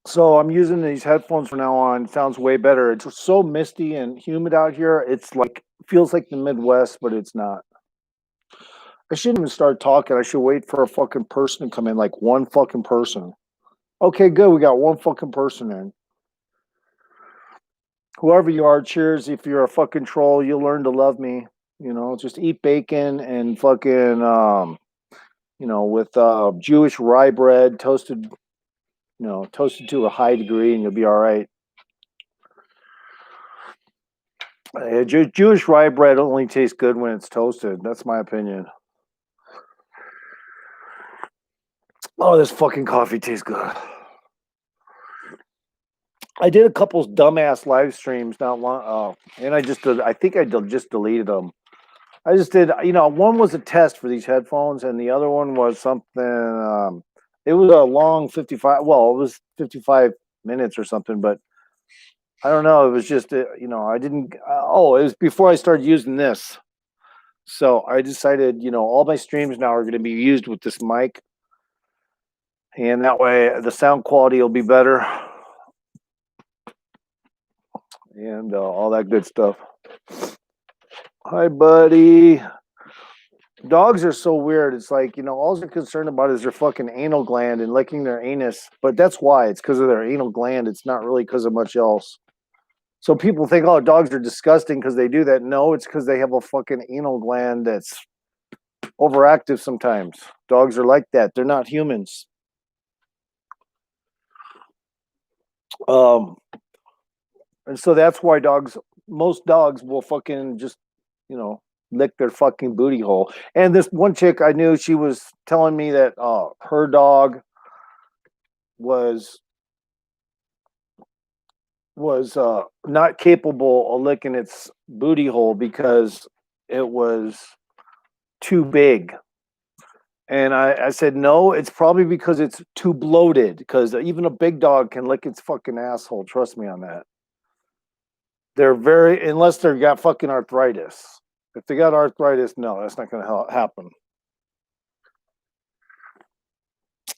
So I'm using these headphones from now on. Sounds way better. It's so misty and humid out here. It's like feels like the Midwest, but it's not. I shouldn't even start talking. I should wait for a fucking person to come in, like one fucking person. Okay, good. We got one fucking person in. Whoever you are, cheers. If you're a fucking troll, you'll learn to love me. Just eat bacon and fucking with Jewish rye bread, toasted to a high degree, and you'll be all right. Jewish rye bread only tastes good when it's toasted. That's my opinion. Oh, this fucking coffee tastes good. I did a couple dumbass live streams not long. Oh, and I just did. I think just deleted them. I just did. One was a test for these headphones, and the other one was something. It was a long 55. Well, it was 55 minutes or something, but I don't know. It was just. I didn't. It was before I started using this. So I decided, all my streams now are going to be used with this mic, and that way the sound quality will be better, and all that good stuff. Hi, buddy. Dogs are so weird. It's like, all they're concerned about is their fucking anal gland and licking their anus. But that's why. It's because of their anal gland. It's not really because of much else. So people think, oh, dogs are disgusting because they do that. No, it's because they have a fucking anal gland that's overactive sometimes. Dogs are like that. They're not humans. And so that's why most dogs will fucking just, lick their fucking booty hole. And this one chick I knew, she was telling me that her dog was not capable of licking its booty hole because it was too big. And I said, no, it's probably because it's too bloated, because even a big dog can lick its fucking asshole. Trust me on that. Unless they've got fucking arthritis. If they got arthritis, no, that's not going to happen.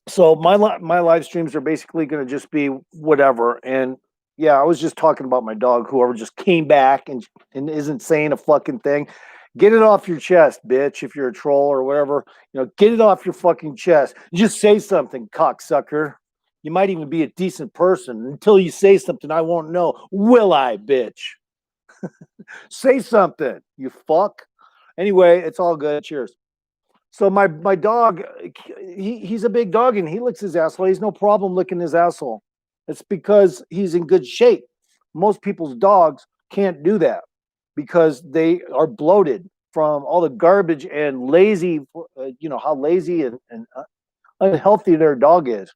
So my live streams are basically going to just be whatever. And yeah, I was just talking about my dog, whoever just came back and isn't saying a fucking thing. Get it off your chest, bitch. If you're a troll or whatever, get it off your fucking chest. Just say something, cocksucker. You might even be a decent person. Until you say something, I won't know. Will I, bitch? Say something, you fuck. Anyway, it's all good. Cheers. So my dog, he's a big dog and he licks his asshole. He's no problem licking his asshole. It's because he's in good shape. Most people's dogs can't do that because they are bloated from all the garbage and lazy, how lazy and unhealthy their dog is.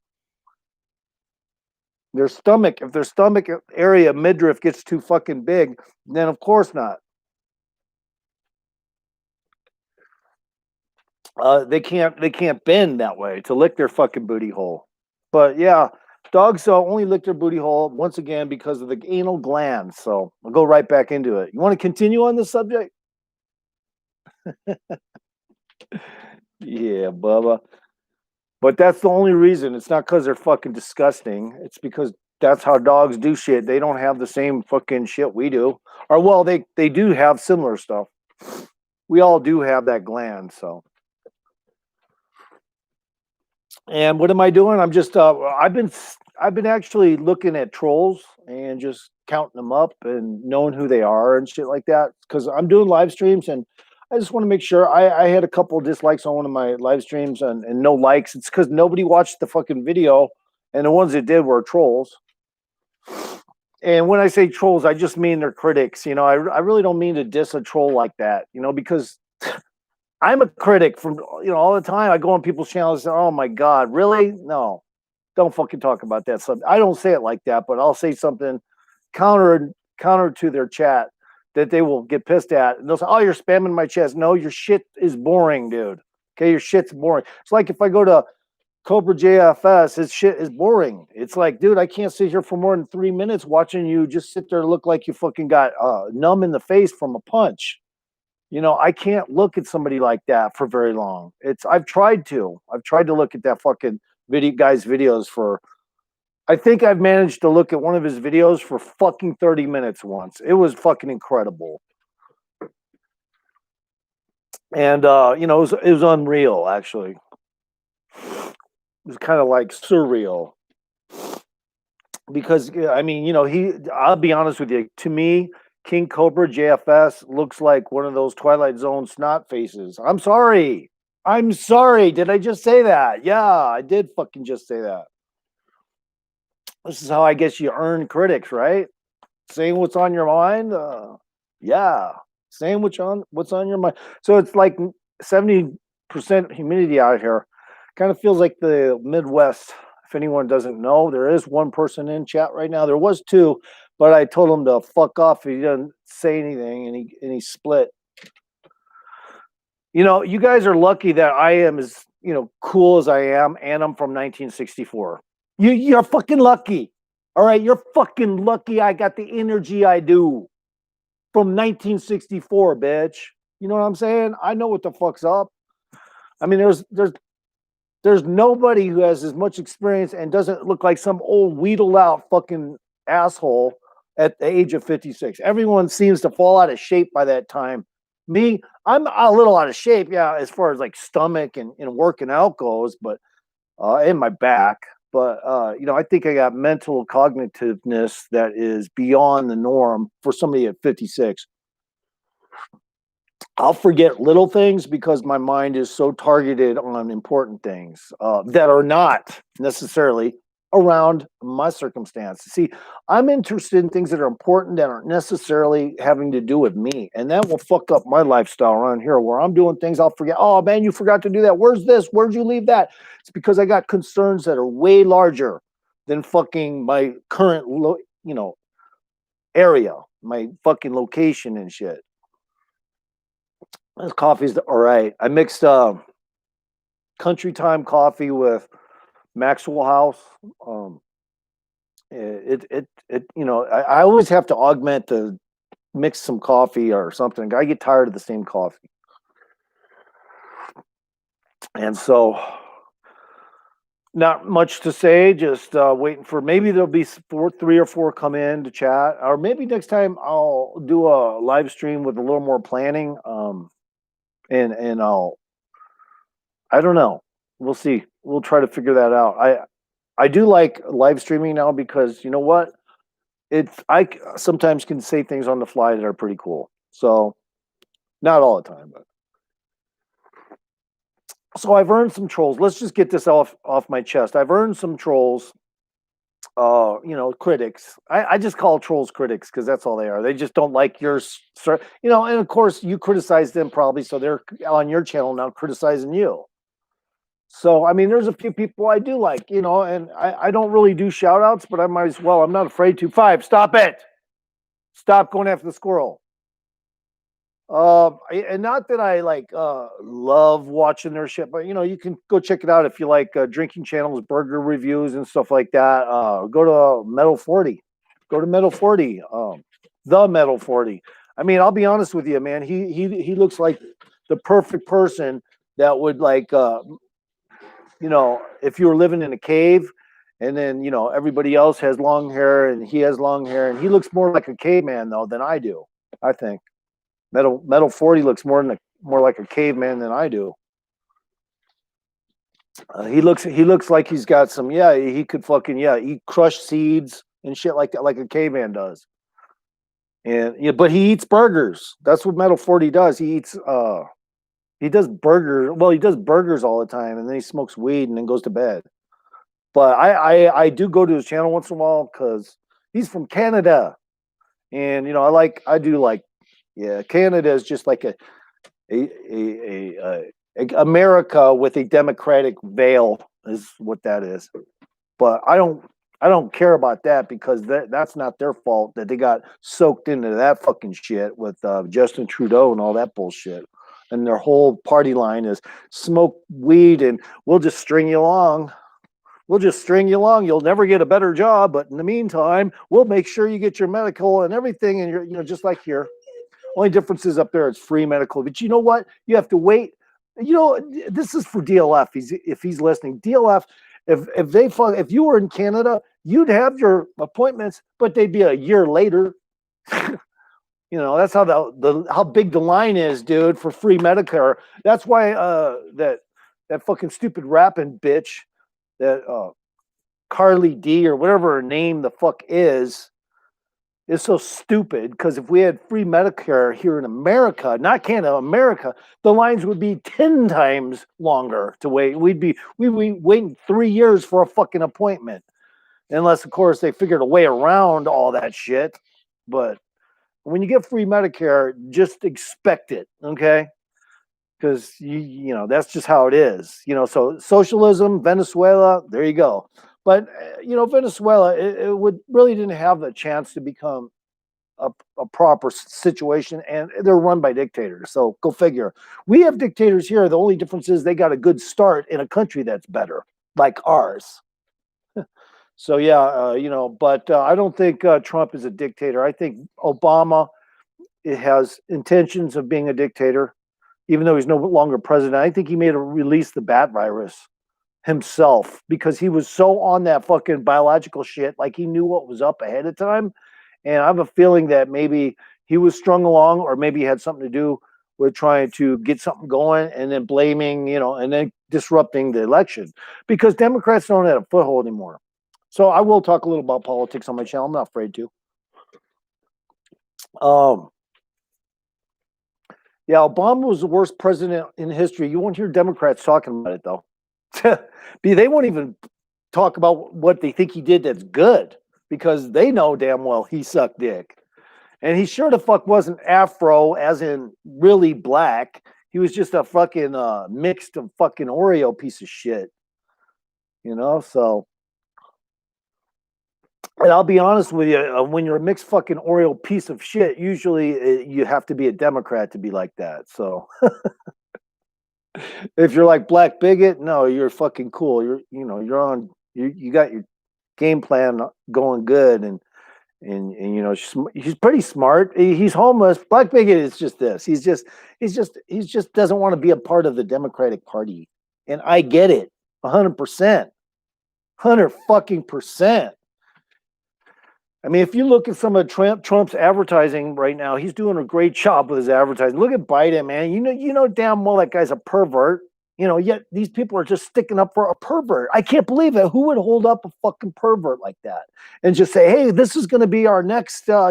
If their stomach area midriff gets too fucking big, then of course not. They can't bend that way to lick their fucking booty hole. But yeah, dogs only lick their booty hole once again because of the anal glands. So I'll go right back into it. You want to continue on this subject? Yeah, Bubba. But that's the only reason. It's not because they're fucking disgusting. It's because that's how dogs do shit. They don't have the same fucking shit we do. Or well, they do have similar stuff. We all do have that gland, so. And what am I doing? I'm just I've been actually looking at trolls and just counting them up and knowing who they are and shit like that, because I'm doing live streams and I just want to make sure. I had a couple of dislikes on one of my live streams and no likes. It's because nobody watched the fucking video, and the ones that did were trolls. And when I say trolls, I just mean they're critics. I really don't mean to diss a troll like that, because I'm a critic from, all the time. I go on people's channels and say, oh my God, really? No, don't fucking talk about that stuff. I don't say it like that, but I'll say something counter to their chat that they will get pissed at. And they'll say, oh, you're spamming my chest. No, your shit is boring, dude. Okay, your shit's boring. It's like if I go to Cobra JFS, his shit is boring. It's like, dude, I can't sit here for more than 3 minutes watching you just sit there and look like you fucking got numb in the face from a punch. I can't look at somebody like that for very long. I've tried to look at that fucking guy's videos for I think I've managed to look at one of his videos for fucking 30 minutes once. It was fucking incredible. And it was unreal actually. It was kind of like surreal because I mean, I'll be honest with you, to me, King Cobra JFS looks like one of those Twilight Zone snot faces. I'm sorry. I'm sorry. Did I just say that? Yeah, I did fucking just say that. This is how I guess you earn critics, right? Saying what's on your mind. Yeah, saying what's on your mind. So it's like 70% humidity out here. Kind of feels like the Midwest. If anyone doesn't know, there is one person in chat right now. There was two, but I told him to fuck off if he doesn't say anything, and he split. You guys are lucky that I am as cool as I am, and I'm from 1964. You're fucking lucky. All right, you're fucking lucky I got the energy I do from 1964, bitch. You know what I'm saying? I know what the fuck's up. I mean, there's nobody who has as much experience and doesn't look like some old wheedled out fucking asshole at the age of 56. Everyone seems to fall out of shape by that time. Me, I'm a little out of shape, yeah, as far as like stomach and working out goes, but and my back. But I think I got mental cognitiveness that is beyond the norm for somebody at 56. I'll forget little things because my mind is so targeted on important things that are not necessarily around my circumstance. See, I'm interested in things that are important that aren't necessarily having to do with me. And that will fuck up my lifestyle around here where I'm doing things I'll forget. Oh, man, you forgot to do that. Where's this? Where'd you leave that? It's because I got concerns that are way larger than fucking my current, area, my fucking location and shit. This coffee's all right. I mixed Country Time coffee with Maxwell House. I always have to augment to mix some coffee or something. I get tired of the same coffee, and so not much to say. Just waiting for maybe there'll be three or four come in to chat, or maybe next time I'll do a live stream with a little more planning. And I don't know. We'll see. We'll try to figure that out. I do like live streaming now because you know what? I sometimes can say things on the fly that are pretty cool. So not all the time, but so I've earned some trolls. Let's just get this off my chest. I've earned some trolls. Critics. I just call trolls critics because that's all they are. They just don't like yours, and of course you criticize them probably, so they're on your channel now criticizing you. So I mean, there's a few people I do like, and I don't really do shout outs, but I might as well. I'm not afraid to. Five, stop it. Stop going after the squirrel. And not that I love watching their shit, but you can go check it out if you like drinking channels, burger reviews, and stuff like that. Go to Metal 40. Go to Metal 40. The Metal 40. I mean, I'll be honest with you, man. He looks like the perfect person that would if you were living in a cave, and then everybody else has long hair and he has long hair, and he looks more like a caveman though than I do. I think. Metal 40 looks more like a caveman than I do. He looks like he's got some. Yeah, he could fucking eat crushed seeds and shit like that, like a caveman does. And but he eats burgers. That's what Metal 40 does. He eats. He does burgers. Well, he does burgers all the time, and then he smokes weed and then goes to bed. But I do go to his channel once in a while because he's from Canada, and I do like. Yeah, Canada is just like a America with a democratic veil is what that is. But I don't care about that because that's not their fault that they got soaked into that fucking shit with Justin Trudeau and all that bullshit. And their whole party line is smoke weed and we'll just string you along. We'll just string you along. You'll never get a better job, but in the meantime, we'll make sure you get your medical and everything. And you're just like here. Only difference is up there, it's free medical. But you know what? You have to wait. This is for DLF. If he's listening, DLF. If you were in Canada you'd have your appointments, but they'd be a year later. That's how the how big the line is, dude, for free Medicare. That's why that fucking stupid rapping bitch, that Carly D or whatever her name the fuck is so stupid, because if we had free Medicare here in America, not Canada, America, the lines would be 10 times longer to wait. We'd be waiting 3 years for a fucking appointment. Unless, of course, they figured a way around all that shit. But when you get free Medicare, just expect it, okay? Because that's just how it is. So socialism, Venezuela, there you go. But Venezuela, it would really didn't have the chance to become a proper situation, and they're run by dictators. So go figure. We have dictators here. The only difference is they got a good start in a country that's better, like ours. So yeah, but I don't think Trump is a dictator. I think Obama has intentions of being a dictator, even though he's no longer president. I think he made a release the bat virus himself because he was so on that fucking biological shit, like he knew what was up ahead of time. And I have a feeling that maybe he was strung along, or maybe he had something to do with trying to get something going and then blaming, and then disrupting the election, because Democrats don't have a foothold anymore. So I will talk a little about politics on my channel. I'm not afraid to. Yeah, Obama was the worst president in history. You won't hear Democrats talking about it, though. They won't even talk about what they think he did that's good, because they know damn well he sucked dick. And he sure the fuck wasn't Afro, as in really black. He was just a fucking mixed fucking Oreo piece of shit. So. And I'll be honest with you, when you're a mixed fucking Oreo piece of shit, usually you have to be a Democrat to be like that. So if you're like black bigot, no, you're fucking cool. You're on. You got your game plan going good, and he's pretty smart. He's homeless. Black bigot is just this. He just doesn't want to be a part of the Democratic Party, and I get it, 100%, 100%. I mean, if you look at some of Trump's advertising right now, he's doing a great job with his advertising. Look at Biden, man. You know damn well that guy's a pervert. Yet these people are just sticking up for a pervert. I can't believe it. Who would hold up a fucking pervert like that and just say, hey, this is going to be our next, so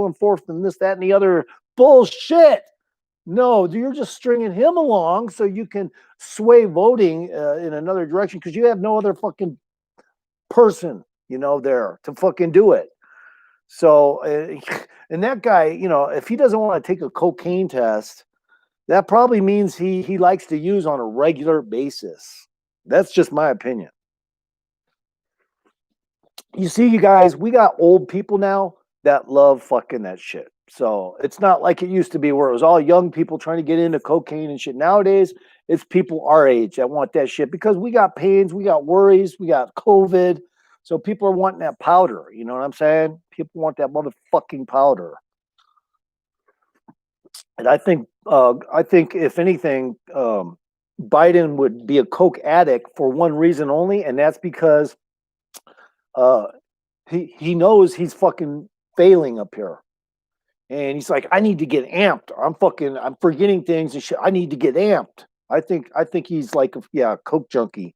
and forth and this, that, and the other bullshit? No, you're just stringing him along so you can sway voting in another direction, because you have no other fucking person, there to fucking do it. So, and that guy, if he doesn't want to take a cocaine test, that probably means he likes to use on a regular basis. That's just my opinion. You see, you guys, we got old people now that love fucking that shit. So it's not like it used to be where it was all young people trying to get into cocaine and shit. Nowadays, it's people our age that want that shit, because we got pains, we got worries, we got COVID. So people are wanting that powder. You know what I'm saying? People want that motherfucking powder. And I think if anything, Biden would be a coke addict for one reason only, and that's because he knows he's fucking failing up here. And he's like, I need to get amped. I'm forgetting things and shit. I need to get amped. I think he's like, a coke junkie.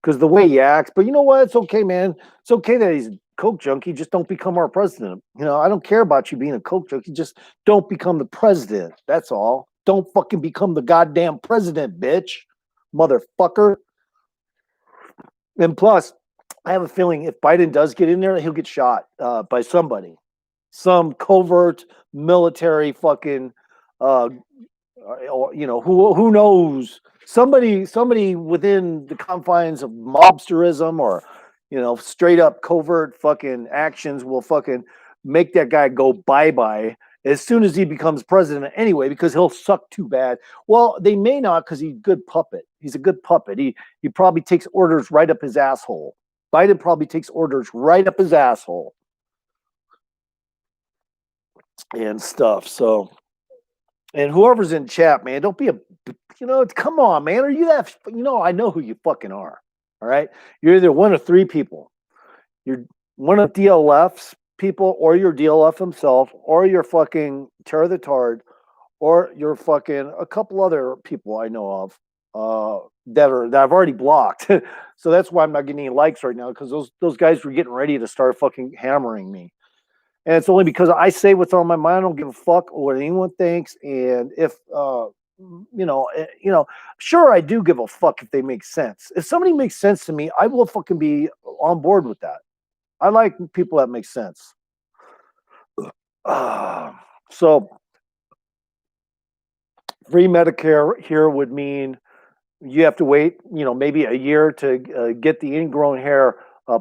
Because the way he acts, but you know what? It's okay, man. It's okay that he's a coke junkie. Just don't become our president. I don't care about you being a coke junkie. Just don't become the president. That's all. Don't fucking become the goddamn president, bitch, motherfucker. And plus, I have a feeling if Biden does get in there, he'll get shot by somebody, some covert military fucking, who knows. Somebody within the confines of mobsterism or, straight up covert fucking actions will fucking make that guy go bye-bye as soon as he becomes president anyway, because he'll suck too bad. Well, they may not, because he's a good puppet. He's a good puppet. He probably takes orders right up his asshole. Biden probably takes orders right up his asshole and stuff. So, and whoever's in chat, man, don't be come on, man. Are you that, I know who you fucking are. All right. You're either one of three people. You're one of DLF's people, or your DLF himself, or your fucking Terror the Tard, or you're fucking a couple other people I know of that I've already blocked. So that's why I'm not getting any likes right now, because those guys were getting ready to start fucking hammering me. And it's only because I say what's on my mind. I don't give a fuck what anyone thinks. And if sure, I do give a fuck if they make sense. If somebody makes sense to me, I will fucking be on board with that. I like people that make sense. So free Medicare here would mean you have to wait, maybe a year to get the ingrown hair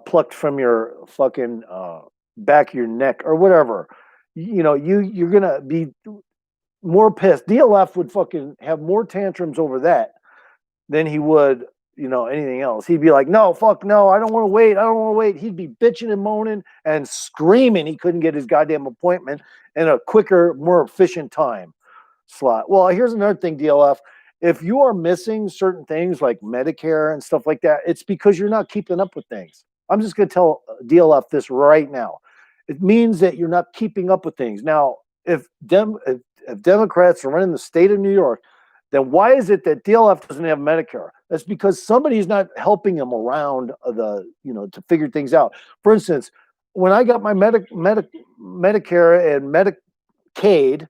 plucked from your fucking back of your neck or whatever. You're gonna be more pissed. DLF would fucking have more tantrums over that than he would, anything else. He'd be like, no, fuck no, I don't want to wait. I don't want to wait. He'd be bitching and moaning and screaming he couldn't get his goddamn appointment in a quicker, more efficient time slot. Well, here's another thing, DLF. If you are missing certain things like Medicare and stuff like that, it's because you're not keeping up with things. I'm just going to tell DLF this right now. It means that you're not keeping up with things. Now, if Democrats are running the state of New York, then why is it that DLF doesn't have Medicare? That's because somebody's not helping them around to figure things out. For instance, when I got my Medicare and Medicaid,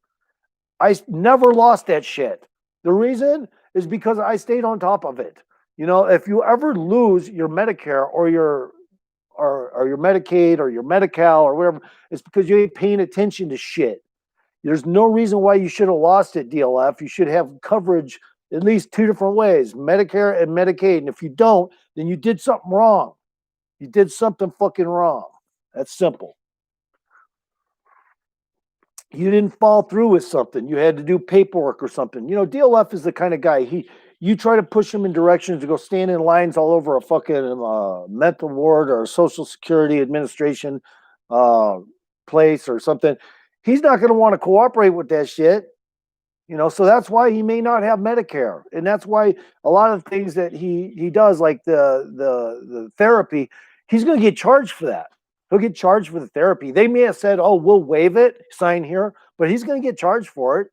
I never lost that shit. The reason is because I stayed on top of it. If you ever lose your Medicare or your Medicaid or your Medi-Cal or whatever, it's because you ain't paying attention to shit. There's no reason why you should have lost it, DLF. You should have coverage at least two different ways, Medicare and Medicaid. And if you don't, then you did something wrong. You did something fucking wrong. That's simple. You didn't fall through with something. You had to do paperwork or something. DLF is the kind of guy, you try to push him in directions to go stand in lines all over a fucking mental ward or a Social Security Administration place or something. He's not going to want to cooperate with that shit. So that's why he may not have Medicare. And that's why a lot of things that he does, like the therapy, he's going to get charged for that. He'll get charged for the therapy. They may have said, oh, we'll waive it, sign here, but he's going to get charged for it.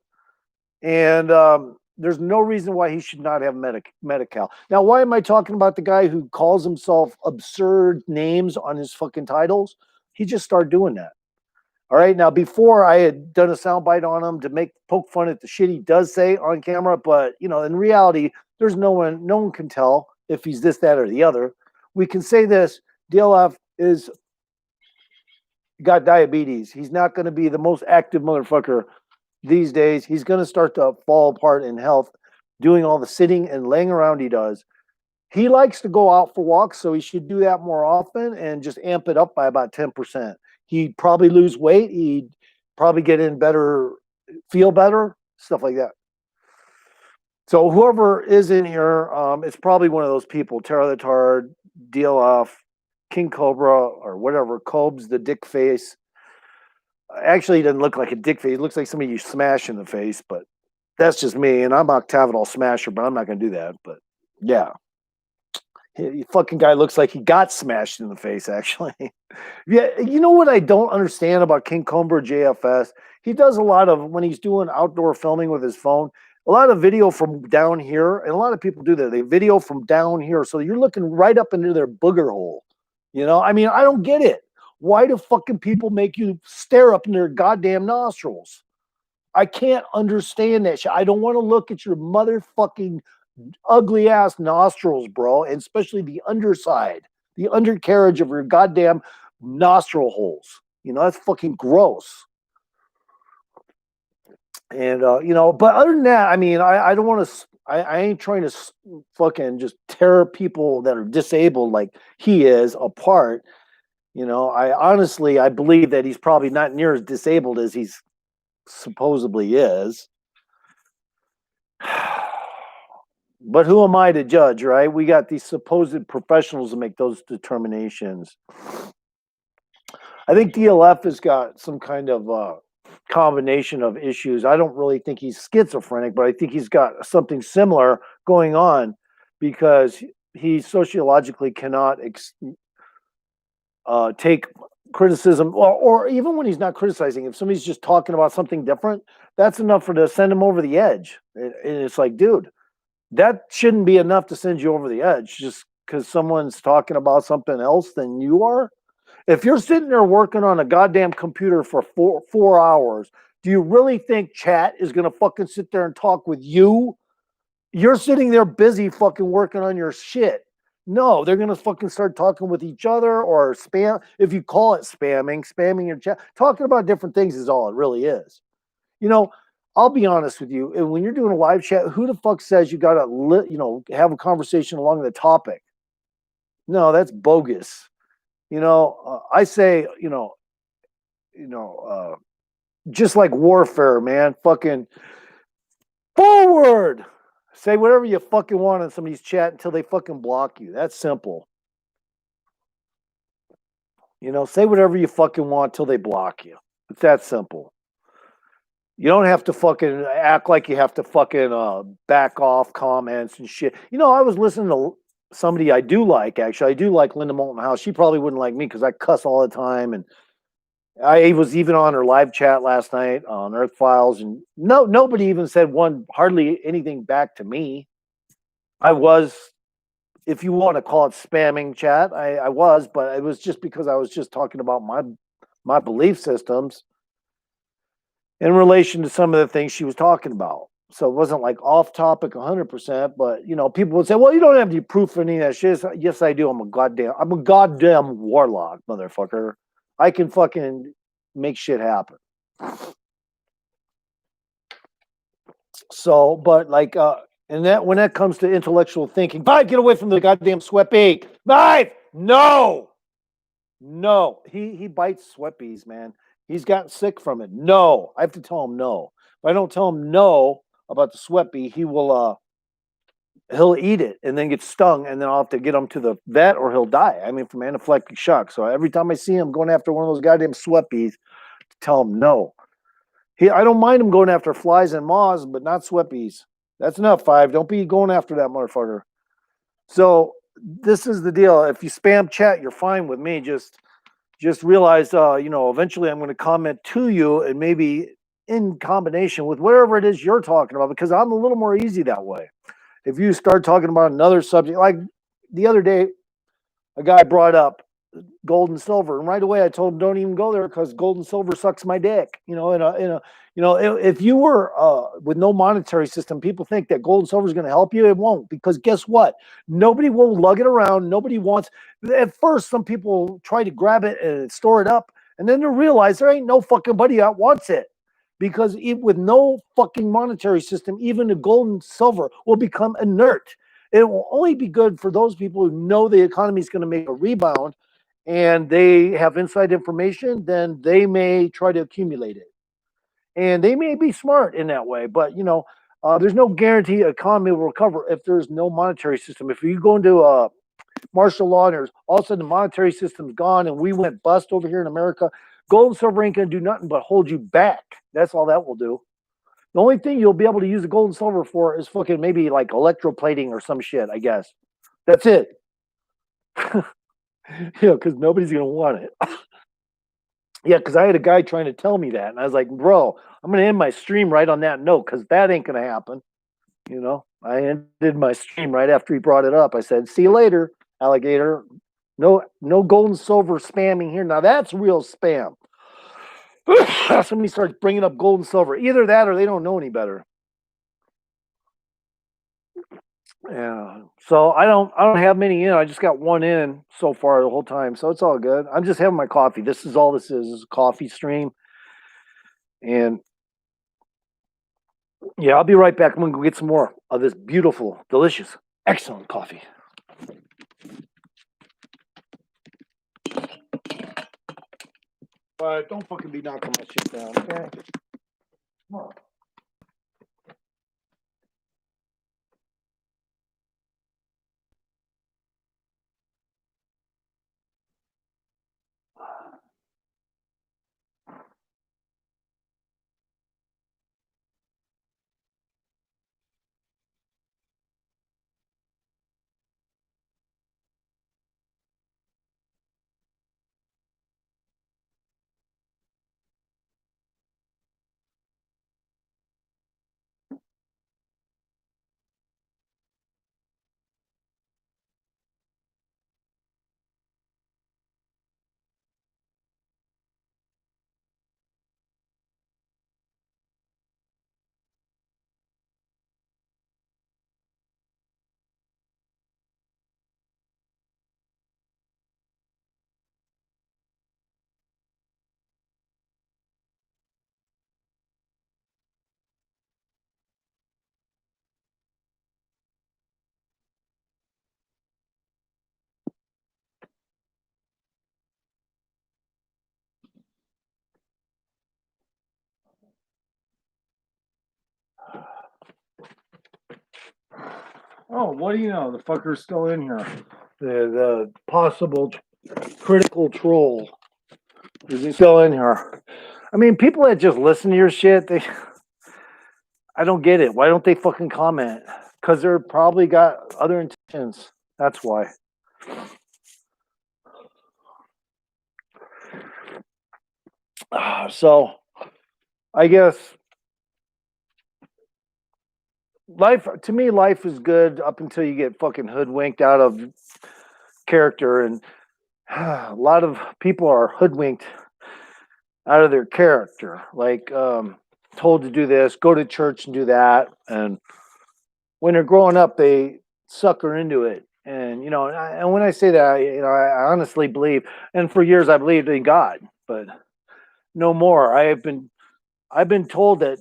And there's no reason why he should not have Medi-Cal. Now, why am I talking about the guy who calls himself absurd names on his fucking titles? He just started doing that. All right. Now, before I had done a soundbite on him to poke fun at the shit he does say on camera, but in reality, there's no one can tell if he's this, that, or the other. We can say this: DLF is got diabetes. He's not going to be the most active motherfucker these days. He's going to start to fall apart in health, doing all the sitting and laying around he does. He likes to go out for walks, so he should do that more often and just amp it up by about 10%. He'd probably lose weight. He'd probably get in better, feel better, stuff like that. So whoever is in here, it's probably one of those people, Terror the Tard, DLF, King Cobra, or whatever, Cobes, the dick face. Actually, he doesn't look like a dick face. He looks like somebody you smash in the face, but that's just me. And I'm Octavital Smasher, but I'm not going to do that. But yeah. The fucking guy looks like he got smashed in the face, actually. Yeah, you know what I don't understand about King Cobra JFS? He does a lot of, when he's doing outdoor filming with his phone, a lot of video from down here, and a lot of people do that. They video from down here, so you're looking right up into their booger hole. I mean, I don't get it. Why do fucking people make you stare up in their goddamn nostrils? I can't understand that shit. I don't want to look at your motherfucking ugly ass nostrils, bro, and especially the underside, the undercarriage of your goddamn nostril holes. That's fucking gross. And but other than that, I mean, I don't want to. I ain't trying to fucking just tear people that are disabled like he is apart. I believe that he's probably not near as disabled as he's supposedly is. But who am I to judge, right? We got these supposed professionals to make those determinations. I think DLF has got some kind of combination of issues. I don't really think he's schizophrenic, but I think he's got something similar going on because he sociologically cannot take criticism, or even when he's not criticizing, if somebody's just talking about something different, that's enough for to send him over the edge. And it's like, dude, that shouldn't be enough to send you over the edge just because someone's talking about something else than you are. If you're sitting there working on a goddamn computer for four hours, do you really think chat is gonna fucking sit there and talk with you? You're sitting there busy fucking working on your shit. No, they're gonna fucking start talking with each other or spam. If you call it spamming your chat, talking about different things is all it really is. You know, I'll be honest with you. When you're doing a live chat, who the fuck says you gotta, have a conversation along the topic? No, that's bogus. I say, you know, uh, just like warfare, man. Fucking forward. Say whatever you fucking want in somebody's chat until they fucking block you. That's simple. Say whatever you fucking want till they block you. It's that simple. You don't have to fucking act like you have to fucking back off comments and shit. I was listening to somebody I do like, actually. I do like Linda Moulton House. She probably wouldn't like me because I cuss all the time. And I was even on her live chat last night on Earth Files, and nobody even said hardly anything back to me. I was, if you want to call it spamming chat, I was, but it was just because I was just talking about my belief systems in relation to some of the things she was talking about. So it wasn't like off topic 100%, but people would say, "Well, you don't have any proof for any of that shit." Yes, I do. I'm a goddamn warlock, motherfucker. I can fucking make shit happen. So, but like, and that when that comes to intellectual thinking, Vibe, get away from the goddamn sweat bee. Vibe, no, he bites sweat bees, man. He's gotten sick from it. No, I have to tell him no. If I don't tell him no about the sweat bee, he'll eat it and then get stung, and then I'll have to get him to the vet or he'll die. I mean, from anaphylactic shock. So every time I see him going after one of those goddamn sweat bees, tell him no. I don't mind him going after flies and moths, but not sweat bees. That's enough, Five. Don't be going after that motherfucker. So this is the deal. If you spam chat, you're fine with me. Just realize, eventually I'm going to comment to you, and maybe in combination with whatever it is you're talking about, because I'm a little more easy that way. If you start talking about another subject, like the other day, a guy brought up gold and silver, and right away I told him don't even go there because gold and silver sucks my dick. If you were with no monetary system, people think that gold and silver is going to help you. It won't, because guess what? Nobody will lug it around. Nobody wants. At first, some people try to grab it and store it up, and then they realize there ain't no fucking buddy that wants it. Because with no fucking monetary system, even the gold and silver will become inert. It will only be good for those people who know the economy is going to make a rebound and they have inside information. Then they may try to accumulate it. And they may be smart in that way. But, there's no guarantee the economy will recover if there's no monetary system. If you go into martial law and all of a sudden the monetary system's gone and we went bust over here in America, gold and silver ain't going to do nothing but hold you back. That's all that will do. The only thing you'll be able to use the gold and silver for is fucking maybe like electroplating or some shit, I guess. That's it. Because nobody's going to want it. Yeah, because I had a guy trying to tell me that. And I was like, bro, I'm going to end my stream right on that note because that ain't going to happen. I ended my stream right after he brought it up. I said, see you later, alligator. No gold and silver spamming here. Now that's real spam. Somebody starts bringing up gold and silver. Either that or they don't know any better. Yeah. So I don't have many in. I just got one in so far the whole time. So it's all good. I'm just having my coffee. This is all this is. This is a coffee stream. And yeah, I'll be right back. I'm gonna go get some more of this beautiful, delicious, excellent coffee. But don't fucking be knocking my shit down, okay? Come on. Oh, what do you know? The fucker's still in here. The possible critical troll. Is he still in here? I mean, people that just listen to your shit, I don't get it. Why don't they fucking comment? Because they're probably got other intentions. That's why. So, I guess life is good up until you get fucking hoodwinked out of character, and a lot of people are hoodwinked out of their character, like told to do this, go to church and do that, and when they're growing up, they sucker into it. And and when I say that, I honestly believe, and for years I believed in God, but no more. I've been told that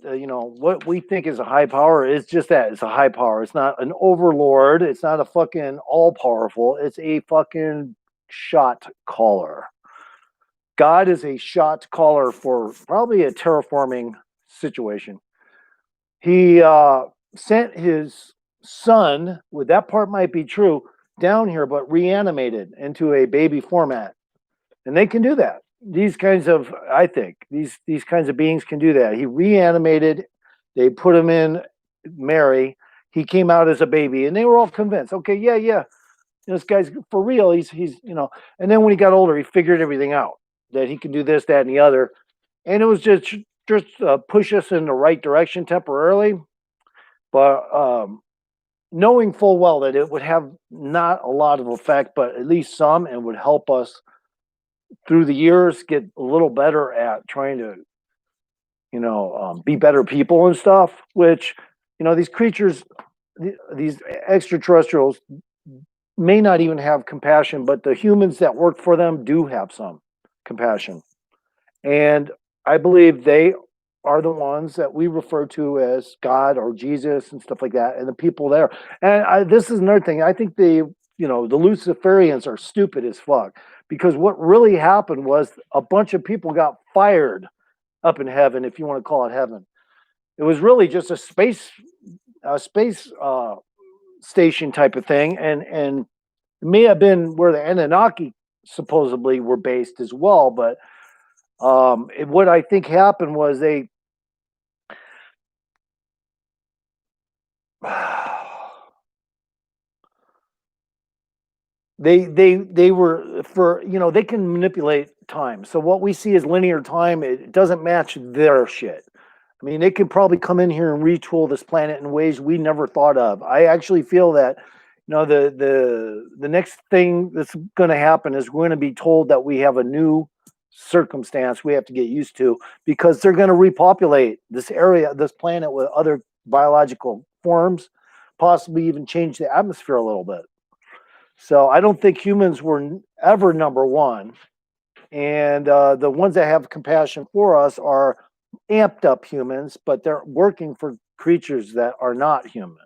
what we think is a high power is just that. It's a high power. It's not an overlord. It's not a fucking all powerful. It's a fucking shot caller. God is a shot caller for probably a terraforming situation. He sent his son, with that part might be true, down here, but reanimated into a baby format. And they can do that. These kinds of, I think, these kinds of beings can do that. He reanimated, they put him in Mary. He came out as a baby, and they were all convinced. Okay, yeah, this guy's for real. He's. And then when he got older, he figured everything out that he can do this, that, and the other, and it was just push us in the right direction temporarily, but knowing full well that it would have not a lot of effect, but at least some, and would help us through the years get a little better at trying to be better people and stuff. Which these creatures, these extraterrestrials, may not even have compassion, but the humans that work for them do have some compassion. And I believe they are the ones that we refer to as God or Jesus and stuff like that, and the people there. And this is another thing. I think the Luciferians are stupid as fuck, because what really happened was a bunch of people got fired up in heaven, if you want to call it heaven. It was really just a space station type of thing, and it may have been where the Anunnaki supposedly were based as well. But what I think happened was they were for they can manipulate time. So what we see as linear time, it doesn't match their shit. I mean, they could probably come in here and retool this planet in ways we never thought of. I actually feel that the next thing that's going to happen is we're going to be told that we have a new circumstance we have to get used to, because they're going to repopulate this area, this planet, with other biological forms, possibly even change the atmosphere a little bit. So I don't think humans were ever number one. And the ones that have compassion for us are amped up humans, but they're working for creatures that are not human.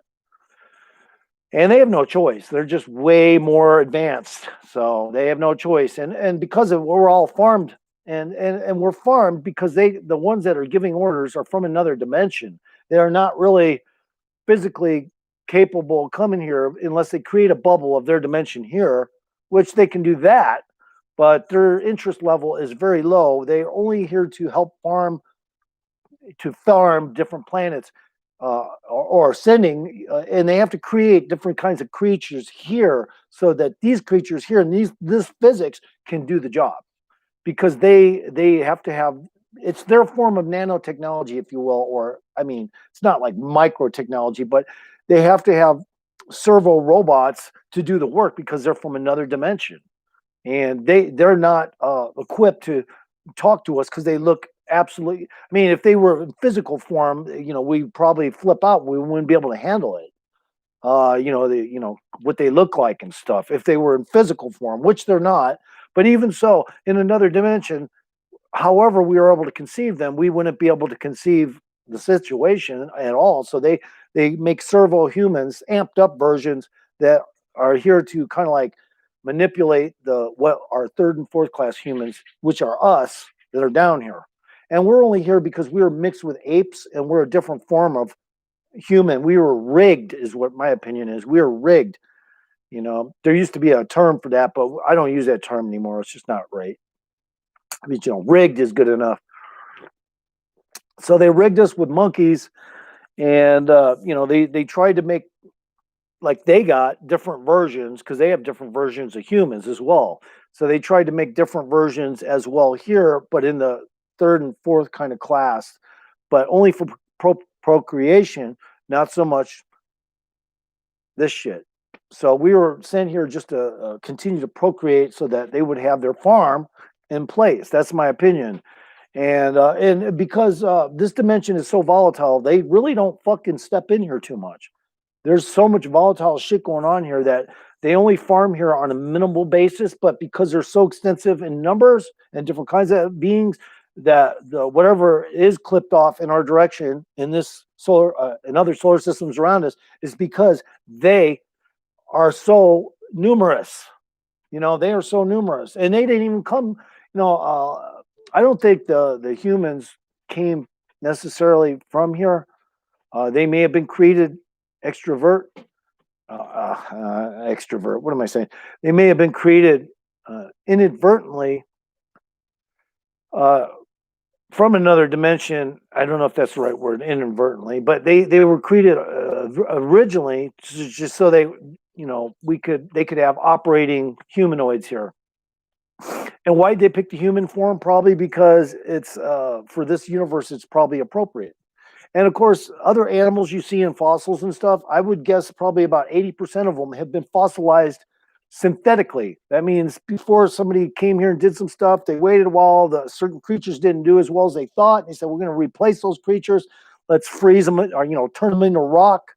And they have no choice. They're just way more advanced. So they have no choice. And because of we're all farmed, and we're farmed because the ones that are giving orders are from another dimension. They are not really physically capable of coming here unless they create a bubble of their dimension here, which they can do that, but their interest level is very low. They're only here to help farm different planets, or sending, and they have to create different kinds of creatures here so that these creatures here and this physics can do the job, because they have to have, it's their form of nanotechnology, if you will, or I mean, it's not like micro technology, but they have to have servo robots to do the work because they're from another dimension, and they're not equipped to talk to us because they look absolutely. I mean, if they were in physical form, we'd probably flip out. We wouldn't be able to handle it. What they look like and stuff. If they were in physical form, which they're not, but even so, in another dimension, however we were able to conceive them, we wouldn't be able to conceive the situation at all. So they make servo humans, amped up versions that are here to kind of like manipulate what are third and fourth class humans, which are us, that are down here. And we're only here because we are mixed with apes, and we're a different form of human. We were rigged, is what my opinion is. We were rigged. There used to be a term for that, but I don't use that term anymore. It's just not right. I mean, rigged is good enough. So they rigged us with monkeys, and they tried to make, like, they got different versions because they have different versions of humans as well. So they tried to make different versions as well here, but in the third and fourth kind of class, but only for procreation, not so much this shit. So we were sent here just to continue to procreate so that they would have their farm in place. That's my opinion. And because this dimension is so volatile, they really don't fucking step in here too much. There's so much volatile shit going on here that they only farm here on a minimal basis, but because they're so extensive in numbers and different kinds of beings, that whatever is clipped off in our direction in this solar and other solar systems around us is because they are so numerous. They are so numerous, and they didn't even come. I don't think the humans came necessarily from here. They may have been created extrovert, extrovert. What am I saying? They may have been created inadvertently from another dimension. I don't know if that's the right word, inadvertently, but they were created originally just so they could have operating humanoids here. And why did they pick the human form? Probably because it's for this universe, it's probably appropriate. And of course, other animals you see in fossils and stuff, I would guess probably about 80% of them have been fossilized synthetically. That means before somebody came here and did some stuff, they waited a while, the certain creatures didn't do as well as they thought. And they said, we're going to replace those creatures. Let's freeze them or, turn them into rock.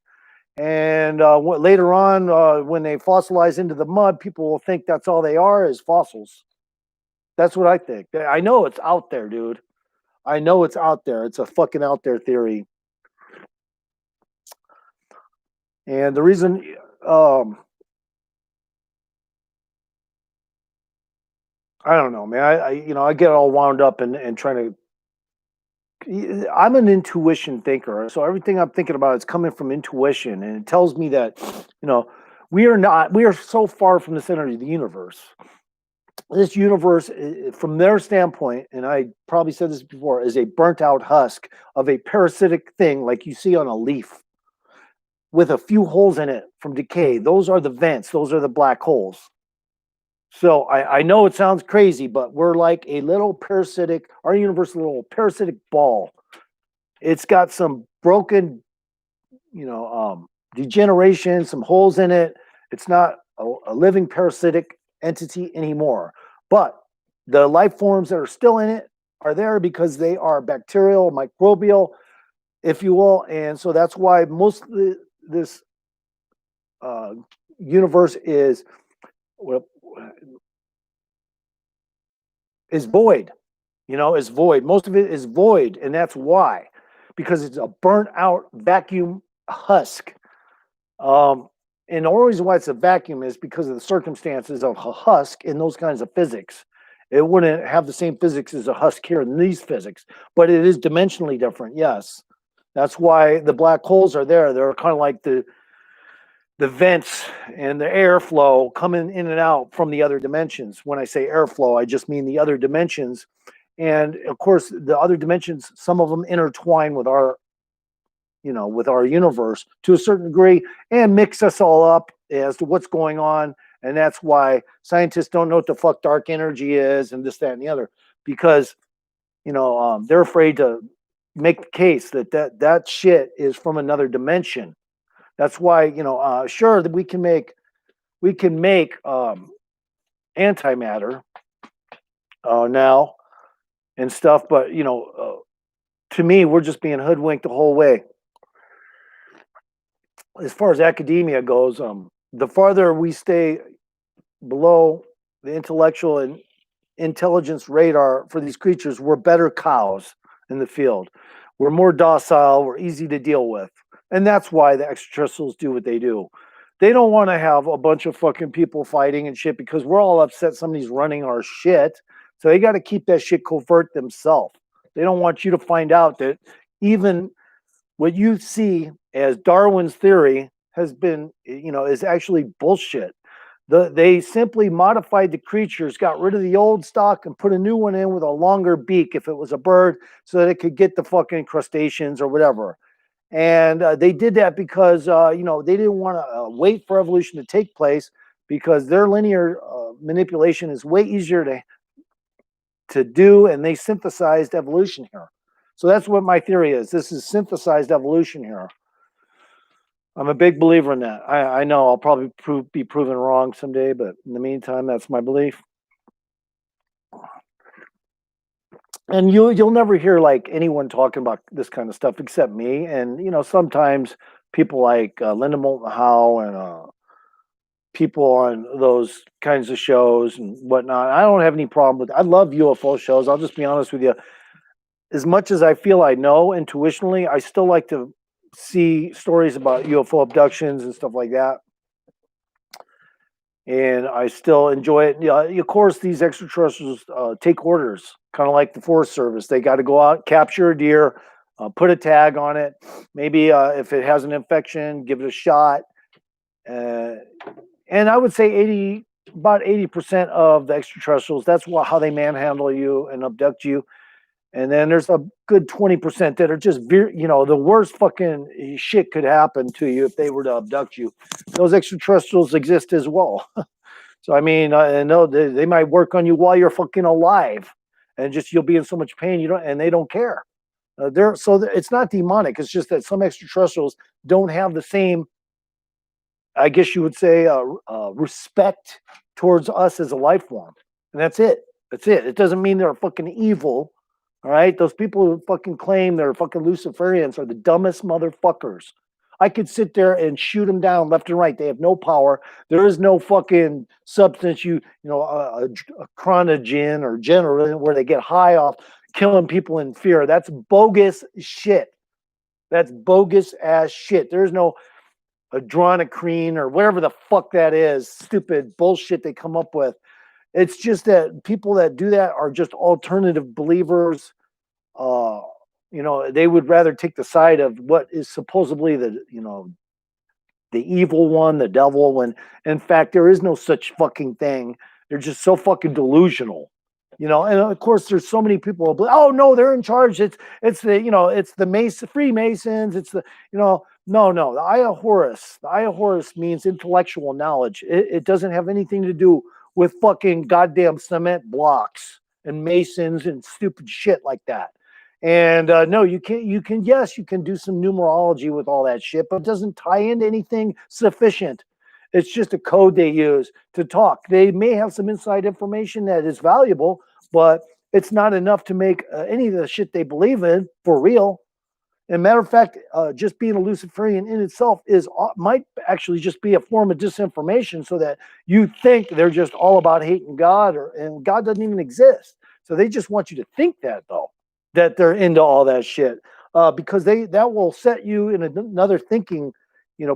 And later on, when they fossilize into the mud, people will think that's all they are is fossils. That's what I think. I know it's out there, dude. I know it's out there. It's a fucking out there theory. And the reason, I don't know, man. I get all wound up and trying to. I'm an intuition thinker, so everything I'm thinking about is coming from intuition, and it tells me that, we are so far from the center of the universe. This universe, from their standpoint, and I probably said this before, is a burnt out husk of a parasitic thing like you see on a leaf with a few holes in it from decay. Those are the vents. Those are the black holes. So I know it sounds crazy, but we're like a little parasitic, our universe is a little parasitic ball. It's got some broken, degeneration, some holes in it. It's not a living parasitic entity anymore. But the life forms that are still in it are there because they are bacterial, microbial, if you will. And so that's why most of this universe is void. Is void. Most of it is void, and that's why, because it's a burnt out vacuum husk. And the only reason why it's a vacuum is because of the circumstances of a husk in those kinds of physics. It wouldn't have the same physics as a husk here in these physics, but it is dimensionally different. Yes, that's why the black holes are there. They're kind of like the vents and the airflow coming in and out from the other dimensions. When I say airflow, I just mean the other dimensions. And of course, the other dimensions, some of them intertwine with our universe to a certain degree and mix us all up as to what's going on. And that's why scientists don't know what the fuck dark energy is and this, that, and the other, because, they're afraid to make the case that shit is from another dimension. That's why, sure that we can make antimatter now and stuff, but to me, we're just being hoodwinked the whole way. As far as academia goes, the farther we stay below the intellectual and intelligence radar for these creatures, we're better cows in the field. We're more docile. We're easy to deal with. And that's why the extraterrestrials do what they do. They don't want to have a bunch of fucking people fighting and shit because we're all upset somebody's running our shit. So they got to keep that shit covert themselves. They don't want you to find out that even what you see as Darwin's theory has been, is actually bullshit. They simply modified the creatures, got rid of the old stock, and put a new one in with a longer beak if it was a bird, so that it could get the fucking crustaceans or whatever. And they did that because they didn't want to wait for evolution to take place, because their linear manipulation is way easier to do, and they synthesized evolution here. So that's what my theory is. This is synthesized evolution here. I'm a big believer in that. I know I'll probably be proven wrong someday, but in the meantime, that's my belief. And you'll never hear like anyone talking about this kind of stuff except me. And sometimes people like Linda Moulton Howe and people on those kinds of shows and whatnot. I don't have any problem with. I love UFO shows. I'll just be honest with you. As much as I feel I know intuitionally, I still like to see stories about UFO abductions and stuff like that. And I still enjoy it. Of course, these extraterrestrials take orders, kind of like the Forest Service. They got to go out, capture a deer, put a tag on it. Maybe if it has an infection, give it a shot. And I would say about 80% of the extraterrestrials, that's how they manhandle you and abduct you. And then there's a good 20% that are just, the worst fucking shit could happen to you if they were to abduct you. Those extraterrestrials exist as well. So, I mean, they might work on you while you're fucking alive, and just you'll be in so much pain, and they don't care. It's not demonic. It's just that some extraterrestrials don't have the same, I guess you would say, respect towards us as a life form. And that's it. That's it. It doesn't mean they're fucking evil. All right, those people who fucking claim they're fucking Luciferians are the dumbest motherfuckers. I could sit there and shoot them down left and right. They have no power. There is no fucking substance, a chronogen or gin, where they get high off killing people in fear. That's bogus shit. That's bogus ass shit. There's no adrenochrome or whatever the fuck that is. Stupid bullshit they come up with. It's just that people that do that are just alternative believers. They would rather take the side of what is supposedly the evil one, the devil, when in fact there is no such fucking thing. They're just so fucking delusional. And of course there's so many people who, oh no, they're in charge. It's the Freemasons. It's the, no. The Eye of Horus. The Eye of Horus means intellectual knowledge. It doesn't have anything to do with fucking goddamn cement blocks and masons and stupid shit like that. And no, you can do some numerology with all that shit, but it doesn't tie into anything sufficient. It's just a code they use to talk. They may have some inside information that is valuable, but it's not enough to make any of the shit they believe in for real. And matter of fact, just being a Luciferian in itself might actually just be a form of disinformation, so that you think they're just all about hating God, and God doesn't even exist. So they just want you to think that, though, that they're into all that shit, because that will set you in another thinking,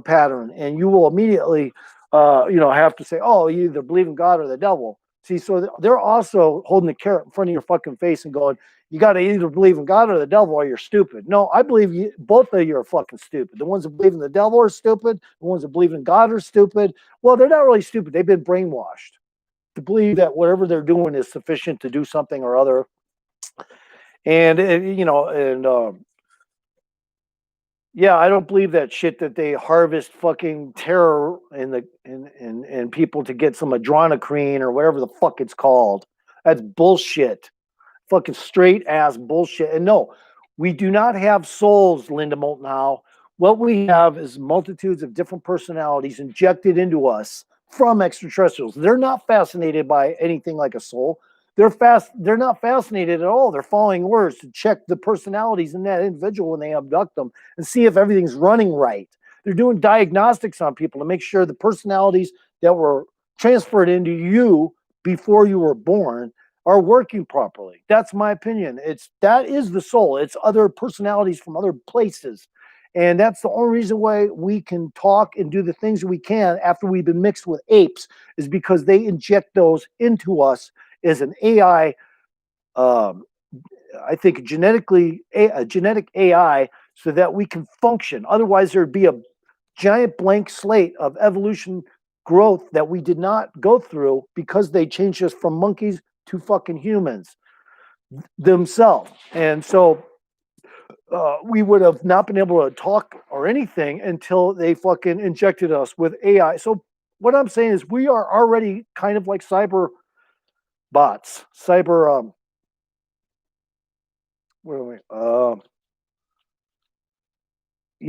pattern, and you will immediately, have to say, oh, you either believe in God or the devil. See, so they're also holding the carrot in front of your fucking face and going, you got to either believe in God or the devil, or you're stupid. No, I believe both of you are fucking stupid. The ones that believe in the devil are stupid. The ones that believe in God are stupid. Well, they're not really stupid. They've been brainwashed to believe that whatever they're doing is sufficient to do something or other. And, yeah, I don't believe that shit that they harvest fucking terror in people to get some adrenochrome or whatever the fuck it's called. That's bullshit. Fucking straight ass bullshit. And no, we do not have souls, Linda Moulton Howe. What we have is multitudes of different personalities injected into us from extraterrestrials. They're not fascinated by anything like a soul. They're not fascinated at all. They're following orders to check the personalities in that individual when they abduct them and see if everything's running right. They're doing diagnostics on people to make sure the personalities that were transferred into you before you were born are working properly. That's my opinion. That is the soul. It's other personalities from other places. And that's the only reason why we can talk and do the things we can after we've been mixed with apes, is because they inject those into us as an AI, I think a genetic AI so that we can function. Otherwise, there'd be a giant blank slate of evolution growth that we did not go through because they changed us from monkeys to fucking humans themselves. And so we would have not been able to talk or anything until they fucking injected us with AI. So what I'm saying is we are already kind of like cyber bots, cyber, where are we?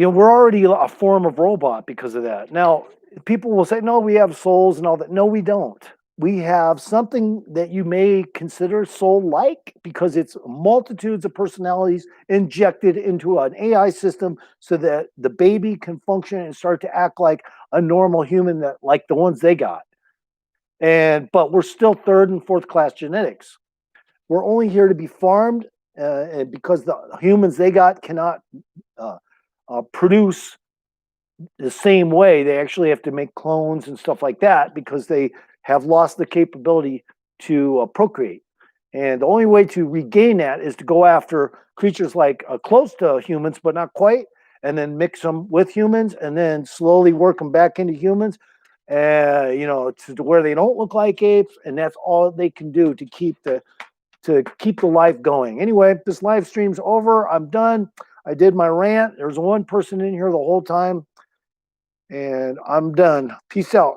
We're already a form of robot because of that. Now, people will say, no, we have souls and all that. No, we don't. We have something that you may consider soul-like because it's multitudes of personalities injected into an AI system so that the baby can function and start to act like a normal human, that like the ones they got. But we're still third and fourth class genetics. We're only here to be farmed, and because the humans they got cannot produce the same way. They actually have to make clones and stuff like that because they have lost the capability to procreate. And the only way to regain that is to go after creatures like close to humans, but not quite, and then mix them with humans, and then slowly work them back into humans, to where they don't look like apes, and that's all they can do to keep the life going. Anyway, this live stream's over. I'm done. I did my rant. There's one person in here the whole time, and I'm done. Peace out.